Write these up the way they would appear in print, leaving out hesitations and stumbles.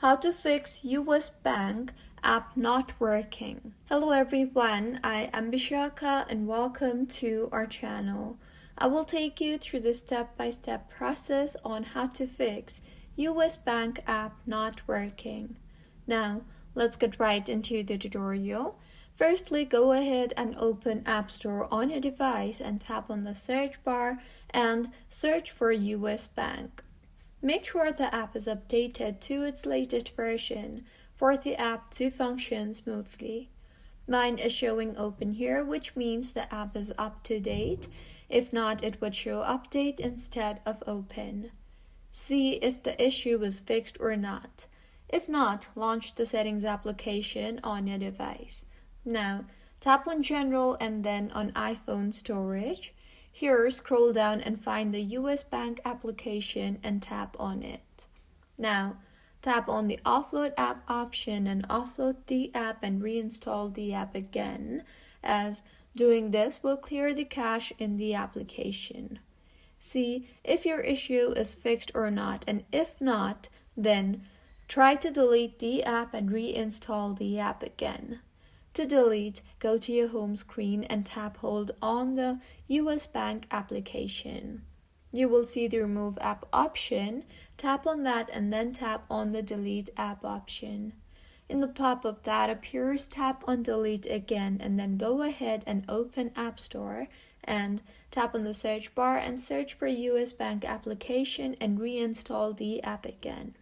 How to fix U.S. bank app not working. Hello everyone, I am Bishaka and welcome to our channel. I will take you through the step-by-step process on how to fix U.S. bank app not working. Now, let's get right into the tutorial. Firstly, go ahead and open App Store on your device and tap on the search bar and search for U.S. Bank. Make sure the app is updated to its latest version for the app to function smoothly. Mine is showing open here, which means the app is up to date. If not, it would show update instead of open. See if the issue was fixed or not. If not, launch the settings application on your device. Now, tap on General and then on iPhone Storage. Here, scroll down and find the U.S. Bank application and tap on it. Now, tap on the Offload App option and offload the app and reinstall the app again, as doing this will clear the cache in the application. See if your issue is fixed or not, and if not, then try to delete the app and reinstall the app again. To delete, go to your home screen and hold on the U.S. Bank application. You will see the Remove App option. Tap on that and then tap on the Delete App option. In the pop-up that appears, tap on Delete again and then go ahead and open App Store and tap on the search bar and search for U.S. Bank application and reinstall the app again.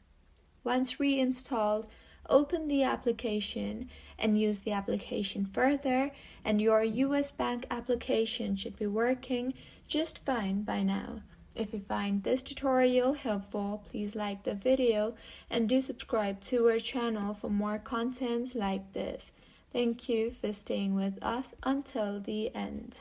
Once reinstalled, open the application and use the application further, and your U.S. Bank application should be working just fine by now. If you find this tutorial helpful, please like the video and do subscribe to our channel for more contents like this. Thank you for staying with us until the end.